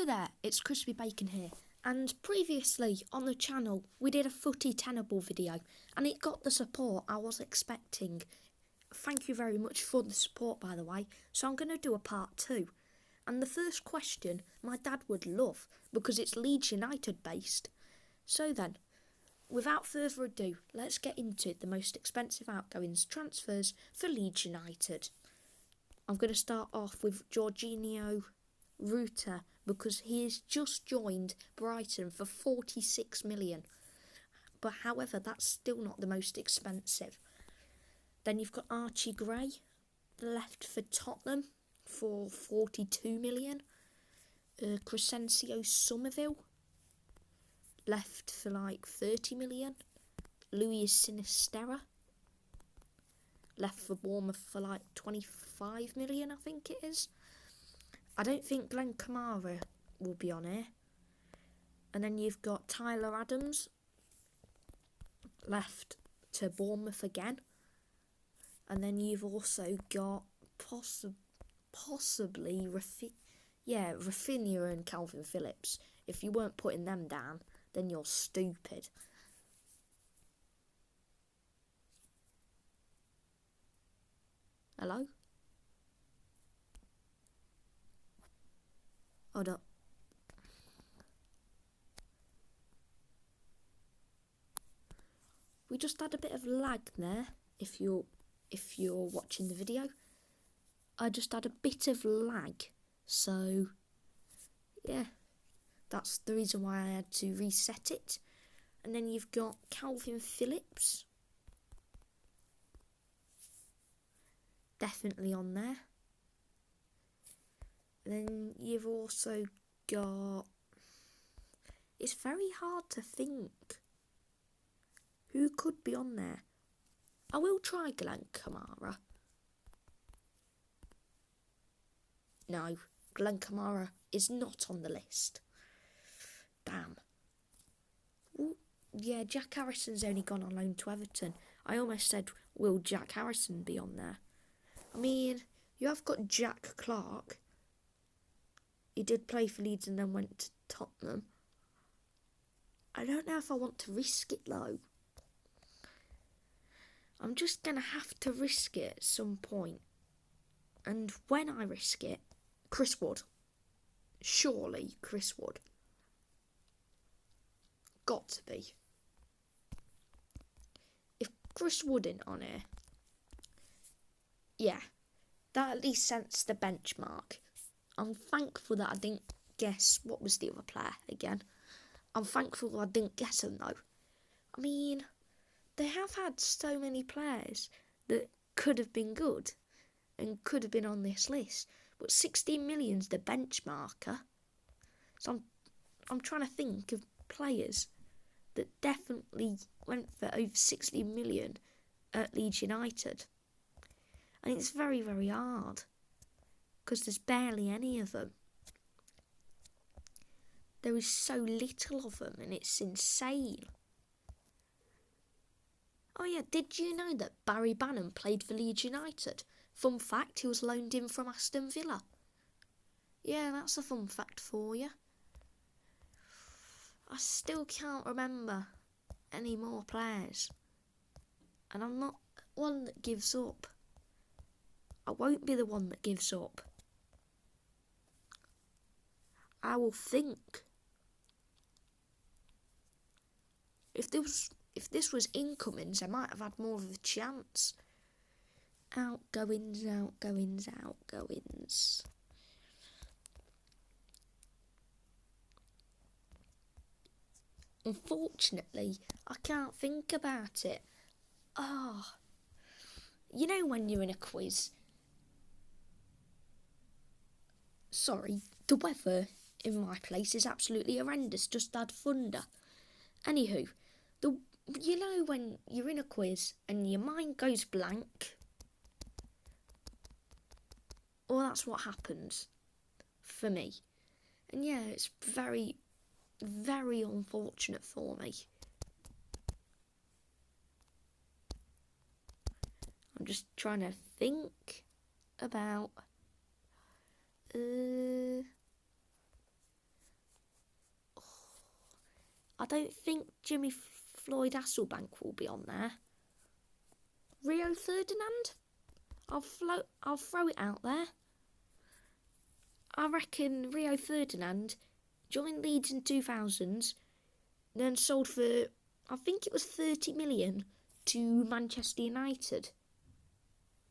Hello there, it's Crispy Bacon here, and previously on the channel we did a footy Tenable video and it got the support I was expecting. Thank you very much for the support, by the way, so I'm going to do a part 2. And the first question my dad would love because it's Leeds United based. So then, without further ado, let's get into the most expensive outgoings transfers for Leeds United. I'm going to start off with Jorginho Ruta because he has just joined Brighton for 46 million. But however, that's still not the most expensive. Then you've got Archie Gray, left for Tottenham for 42 million. Crescencio Somerville, left for like 30 million. Luis Sinisterra, left for Bournemouth for like 25 million, I think it is. I don't think Glenn Kamara will be on here. And then you've got Tyler Adams, left to Bournemouth again. And then you've also got possibly Rafinha and Calvin Phillips. If you weren't putting them down, then you're stupid. Hello? Hold up. We just had a bit of lag there, if you're watching the video. I just had a bit of lag, so yeah, that's the reason why I had to reset it. And then you've got Calvin Phillips, definitely on there. Then you've also got, it's very hard to think who could be on there. I will try Glenn Kamara. No, Glenn Kamara is not on the list. Damn. Ooh, yeah, Jack Harrison's only gone on loan to Everton. I almost said, will Jack Harrison be on there? I mean, you have got Jack Clark. He did play for Leeds and then went to Tottenham. I don't know if I want to risk it though. I'm just going to have to risk it at some point. And when I risk it, Chris Wood. Surely Chris Wood. Got to be. If Chris Wood isn't on here, yeah, that at least sets the benchmark. I'm thankful that I didn't guess what was the other player again. I'm thankful I didn't guess him though. I mean, they have had so many players that could have been good and could have been on this list, but 16 million's the benchmarker. So I'm trying to think of players that definitely went for over 16 million at Leeds United. And it's very, very hard because there's barely any of them. There is so little of them and it's insane. Oh yeah, did you know that Barry Bannon played for Leeds United? Fun fact, he was loaned in from Aston Villa. Yeah, that's a fun fact for you. I still can't remember any more players. And I'm not one that gives up. I won't be the one that gives up. I will think. If this was incomings, I might have had more of a chance. Outgoings. Unfortunately, I can't think about it. You know when you're in a quiz? Sorry, the weather in my place is absolutely horrendous, just had thunder. Anywho, you know when you're in a quiz and your mind goes blank? Well, that's what happens for me. And yeah, it's very, very unfortunate for me. I'm just trying to think about I don't think Jimmy Floyd Hasselbank will be on there. Rio Ferdinand? I'll throw it out there. I reckon Rio Ferdinand joined Leeds in 2000s, then sold for, I think it was 30 million to Manchester United.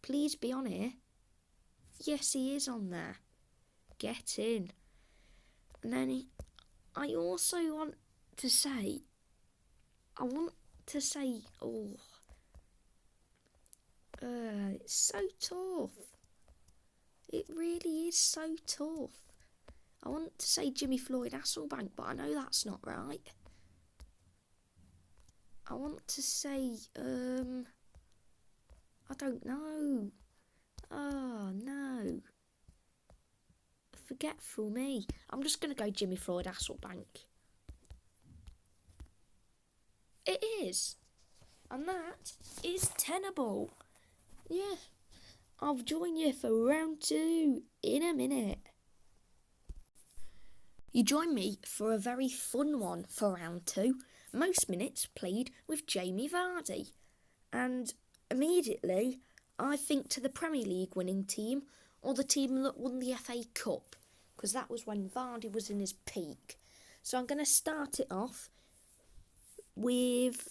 Please be on here. Yes, he is on there. Get in. And then I also want to say, it's so tough. It really is so tough. I want to say Jimmy Floyd Hasselbank, but I know that's not right. I want to say, I don't know. Oh, no. Forgetful me. I'm just going to go Jimmy Floyd Hasselbank. It is. And that is Tenable. Yeah. I'll join you for round 2 in a minute. You join me for a very fun one for round 2. Most minutes played with Jamie Vardy. And immediately I think to the Premier League winning team or the team that won the FA Cup, because that was when Vardy was in his peak. So I'm going to start it off with...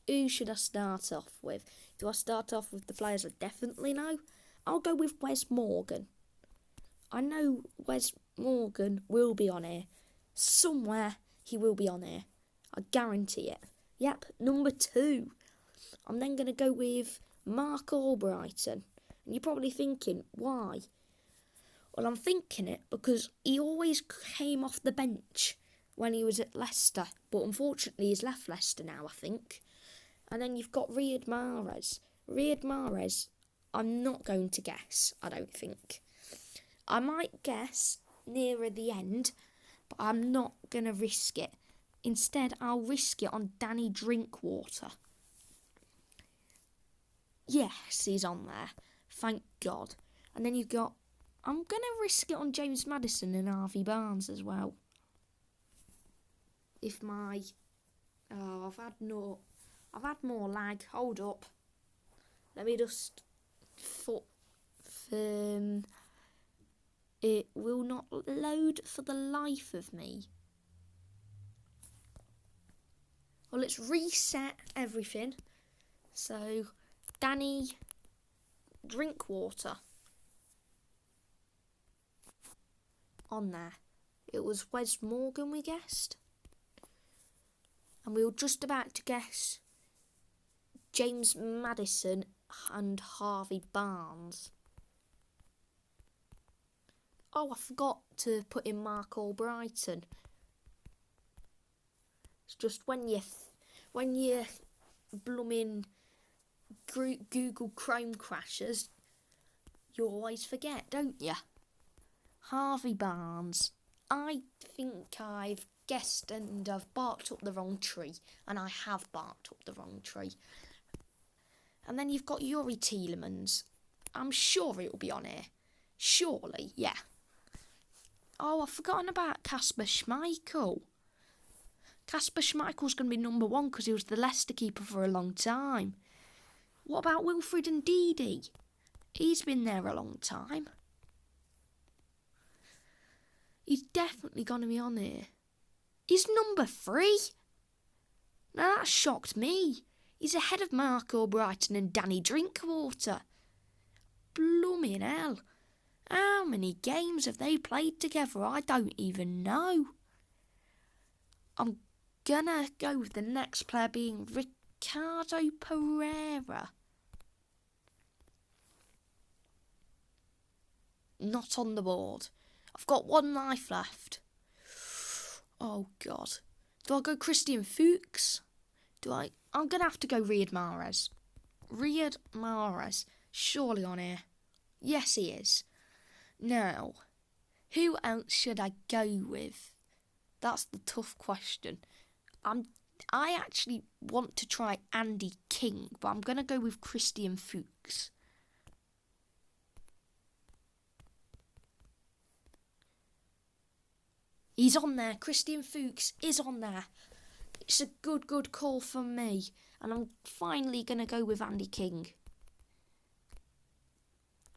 Who should I start off with? Do I start off with the players I definitely know? I'll go with Wes Morgan. I know Wes Morgan will be on here. Somewhere he will be on here. I guarantee it. Yep, number 2. I'm then going to go with Mark Albrighton. And you're probably thinking, why? Well, I'm thinking it because he always came off the bench when he was at Leicester. But unfortunately, he's left Leicester now, I think. And then you've got Riyad Mahrez. Riyad Mahrez, I'm not going to guess, I don't think. I might guess nearer the end, but I'm not going to risk it. Instead, I'll risk it on Danny Drinkwater. Yes, he's on there. Thank God. And then you've got... I'm going to risk it on James Maddison and Harvey Barnes as well. If my... Oh, I've had more lag. Hold up. Let me just... It will not load for the life of me. Well, let's reset everything. So, Danny Drinkwater. On there. It was Wes Morgan we guessed. And we were just about to guess James Maddison and Harvey Barnes. Oh, I forgot to put in Mark Albrighton. It's just when you blooming Google Chrome crashes, you always forget, don't you? Harvey Barnes. I think I've guessed and I've barked up the wrong tree, and I have barked up the wrong tree. And then you've got Yuri Tielemans. I'm sure it'll be on here. Surely, yeah. Oh, I've forgotten about Kasper Schmeichel. Kasper Schmeichel's going to be number 1 because he was the Leicester keeper for a long time. What about Wilfred Ndidi? He's been there a long time. He's definitely going to be on here. He's number 3? Now that shocked me. He's ahead of Mark Albrighton and Danny Drinkwater. Blooming hell. How many games have they played together? I don't even know. I'm gonna go with the next player being Ricardo Pereira. Not on the board. I've got 1 life left. Oh, God. Do I go Christian Fuchs? I'm going to have to go Riyad Mahrez. Riyad Mahrez. Surely on here. Yes, he is. Now, who else should I go with? That's the tough question. I actually want to try Andy King, but I'm going to go with Christian Fuchs. He's on there. Christian Fuchs is on there. It's a good call from me. And I'm finally going to go with Andy King.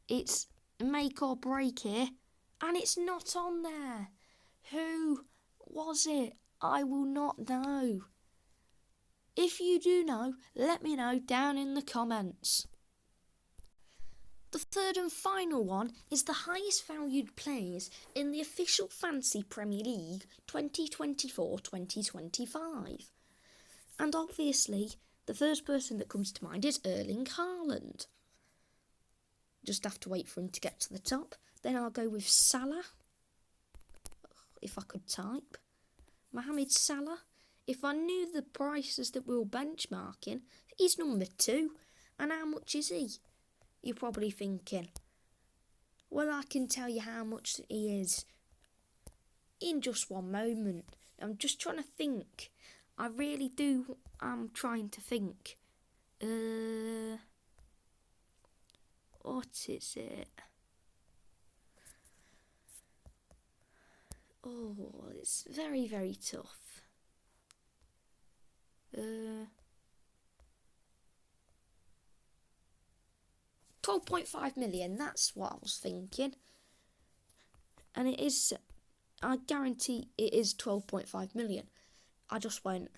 It's make or break here. And it's not on there. Who was it? I will not know. If you do know, let me know down in the comments. The third and final one is the highest valued players in the official Fantasy Premier League 2024-2025. And obviously, the first person that comes to mind is Erling Haaland. Just have to wait for him to get to the top. Then I'll go with Salah, if I could type. Mohamed Salah. If I knew the prices that we were benchmarking, he's number 2. And how much is he? You're probably thinking, well, I can tell you how much he is in just one moment. I'm just trying to think. I really do. I'm trying to think. What is it? Oh, it's very, very tough. 12.5 million, that's what I was thinking. And it is, I guarantee it is 12.5 million. I just went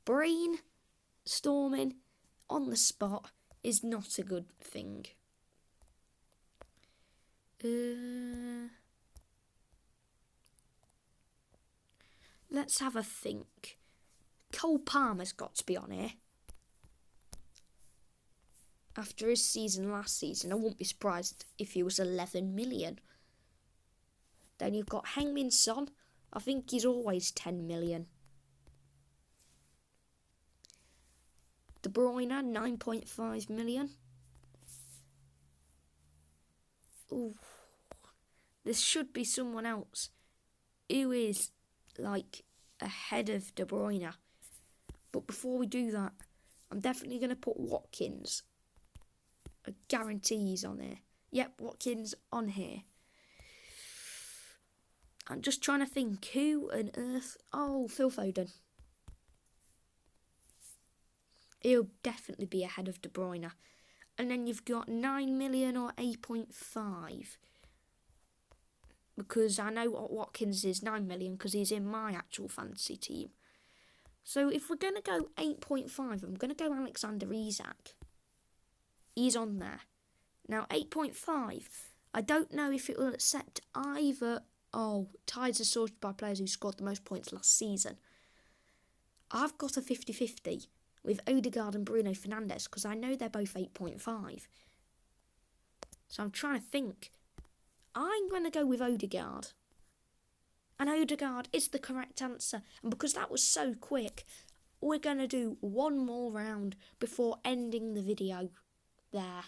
brainstorming on the spot is not a good thing. Let's have a think. Cole Palmer's got to be on here. After his season last season, I wouldn't be surprised if he was 11 million. Then you've got Heung-min Son. I think he's always 10 million. De Bruyne, 9.5 million. Ooh. There should be someone else who is like ahead of De Bruyne. But before we do that, I'm definitely going to put Watkins. I guarantee he's on here. Yep, Watkins on here. I'm just trying to think who on earth. Oh, Phil Foden. He'll definitely be ahead of De Bruyne. And then you've got 9 million or 8.5. Because I know what Watkins is 9 million because he's in my actual fantasy team. So if we're going to go 8.5, I'm going to go Alexander Isak. He's on there. Now 8.5, I don't know if it will accept either. Oh, ties are sorted by players who scored the most points last season. I've got a 50-50 with Odegaard and Bruno Fernandes because I know they're both 8.5. So I'm trying to think. I'm going to go with Odegaard. And Odegaard is the correct answer. And because that was so quick, we're going to do one more round before ending the video there.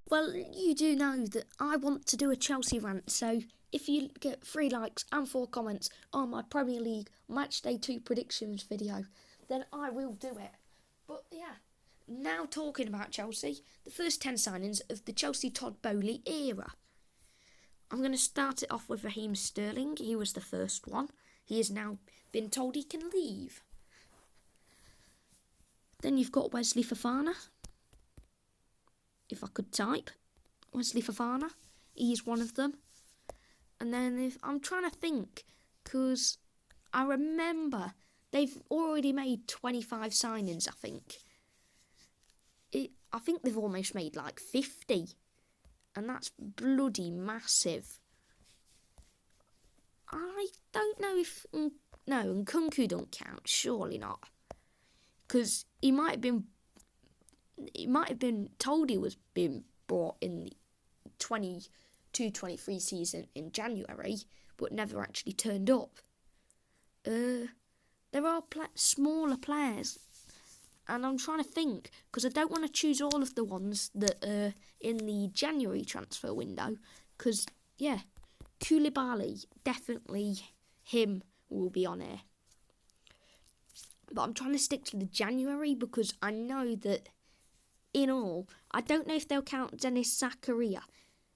Well, you do know that I want to do a Chelsea rant, so if you get 3 likes and 4 comments on my Premier League Matchday 2 predictions video, then I will do it. But yeah, now talking about Chelsea, the first 10 signings of the Chelsea Todd Boehly era. I'm going to start it off with Raheem Sterling. He was the first one. He has now been told he can leave. Then you've got Wesley Fofana. If I could type, Wesley Fofana. He's one of them. And then if I'm trying to think, because I remember they've already made 25 signings, I think. I think they've almost made like 50. And that's bloody massive. I don't know if... No, and Nkunku don't count. Surely not. Because he might have been told he was being brought in the 22-23 season in January, but never actually turned up. There are smaller players, and I'm trying to think, because I don't want to choose all of the ones that are in the January transfer window, because, yeah, Koulibaly, definitely him will be on here. But I'm trying to stick to the January, because I know that in all, I don't know if they'll count Dennis Zakaria,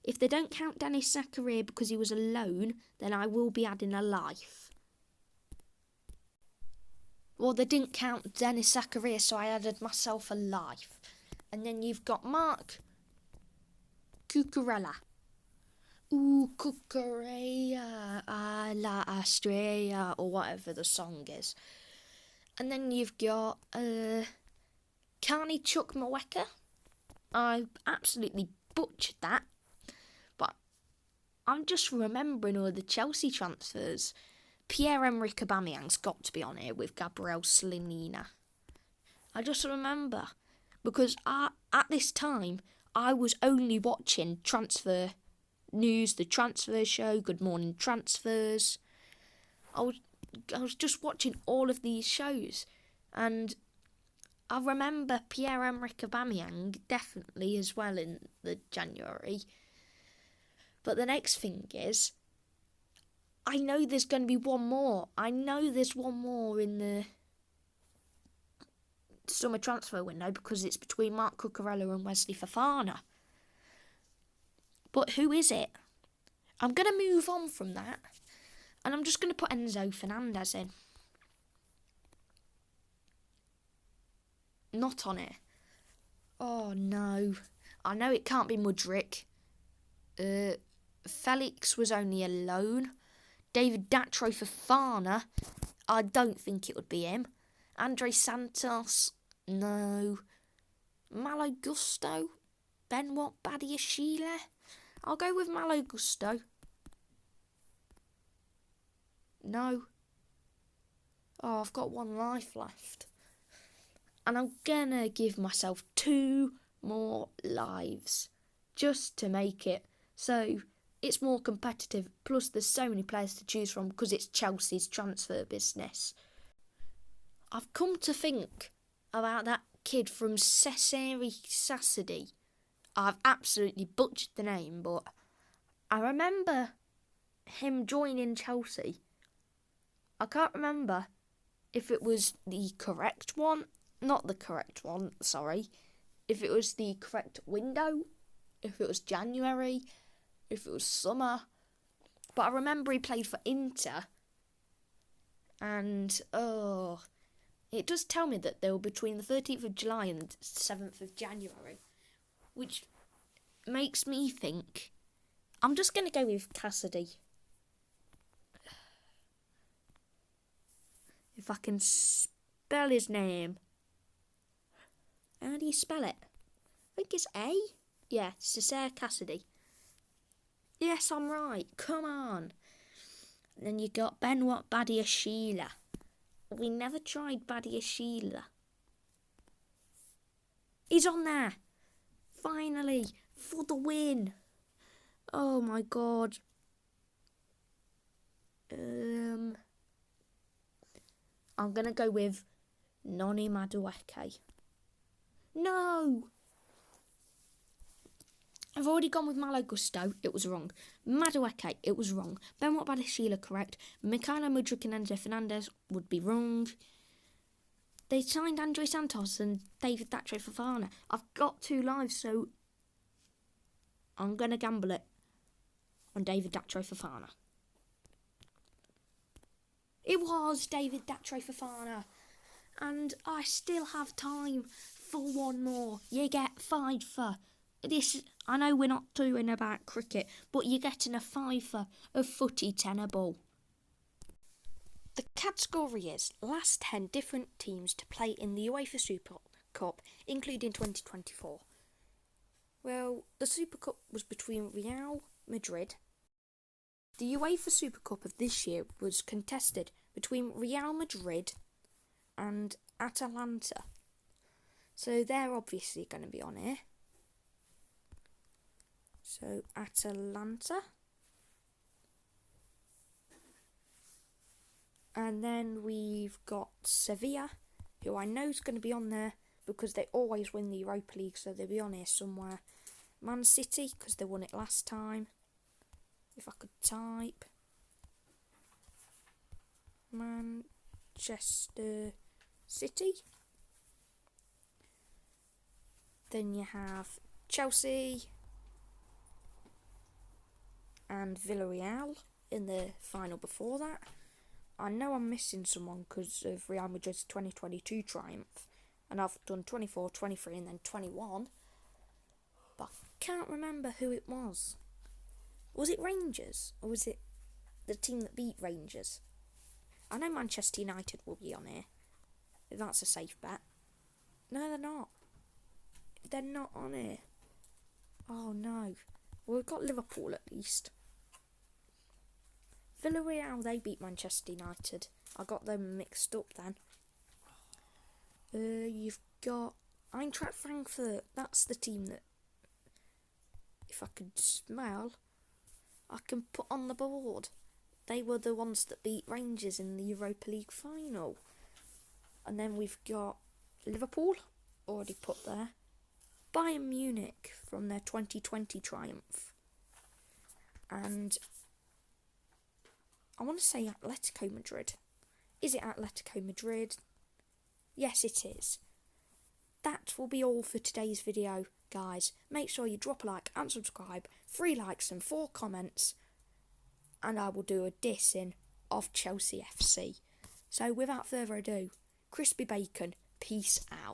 If they don't count Dennis Zakaria because he was a loan, then I will be adding a life. Well, they didn't count Dennis Zakaria, so I added myself a life. And then you've got Mark Cucurella. Ooh, Cucurella, la Estrella, or whatever the song is. And then you've got Carney Chuck Mweka. I absolutely butchered that. But I'm just remembering all the Chelsea transfers. Pierre-Emerick Aubameyang's got to be on here with Gabriel Slinina. I just remember, because at this time, I was only watching transfer news, the transfer show, Good Morning Transfers. I was just watching all of these shows, and I remember Pierre-Emerick Aubameyang definitely as well in the January. But the next thing is, I know there's going to be one more. I know there's one more in the summer transfer window because it's between Mark Cucurella and Wesley Fofana. But who is it? I'm going to move on from that, and I'm just going to put Enzo Fernandez in. Not on it. Oh no. I know it can't be Mudryk. Felix was only a loan. David Datro Fofana, I don't think it would be him. Andre Santos, no. Malo Gusto, Benoit Badiashile. I'll go with Malo Gusto. No. Oh, I've got one life left. And I'm gonna give myself 2 more lives just to make it so it's more competitive. Plus, there's so many players to choose from because it's Chelsea's transfer business. I've come to think about that kid from Cesare Sassadi. I've absolutely butchered the name, but I remember him joining Chelsea. I can't remember if it was the correct one. Not the correct one, sorry. If it was the correct window. If it was January. If it was summer. But I remember he played for Inter. And, it does tell me that they were between the 13th of July and the 7th of January. Which makes me think, I'm just going to go with Cassidy. If I can spell his name. How do you spell it? I think it's A. Yeah, Cesare Cassidy. Yes, I'm right. Come on. And then you got Benoit Badiashile. We never tried Badiashile. He's on there. Finally. For the win. Oh my god. I'm going to go with Noni Madueke. No! I've already gone with Malo Gusto. It was wrong. Madueke. It was wrong. Benoit Badiashile, correct. Mikhailo Mudryk and Enzo Fernandez would be wrong. They signed Andre Santos and David Datro Fofana. I've got 2 lives, so I'm going to gamble it on David Datro Fofana. It was David Datro Fofana. And I still have time for one more. You get 5 for this. I know we're not doing about cricket, but you're getting a 5 of footy Tenable. The category is last 10 different teams to play in the UEFA Super Cup, including 2024. Well, the Super Cup was between Real Madrid. The UEFA Super Cup of this year was contested between Real Madrid and Atalanta. So they're obviously going to be on here. So Atalanta. And then we've got Sevilla, who I know is going to be on there because they always win the Europa League, so they'll be on here somewhere. Man City, because they won it last time. If I could type. Manchester City. Then you have Chelsea. and Villarreal in the final before that. I know I'm missing someone because of Real Madrid's 2022 triumph, and I've done 24, 23 and then 21, but I can't remember who it was. Was it Rangers, or was it the team that beat Rangers? I know Manchester United will be on here. That's a safe bet. No, they're not. They're not on here. Oh no. Well, we've got Liverpool at least. Villarreal, they beat Manchester United. I got them mixed up then. You've got Eintracht Frankfurt. That's the team that, if I could smell, I can put on the board. They were the ones that beat Rangers in the Europa League final. And then we've got Liverpool, already put there. Bayern Munich from their 2020 triumph. And I want to say Atletico Madrid. Is it Atletico Madrid? Yes, it is. That will be all for today's video, guys. Make sure you drop a like and subscribe. 3 likes and 4 comments. And I will do a dissing of Chelsea FC. So without further ado, Crispy Bacon, peace out.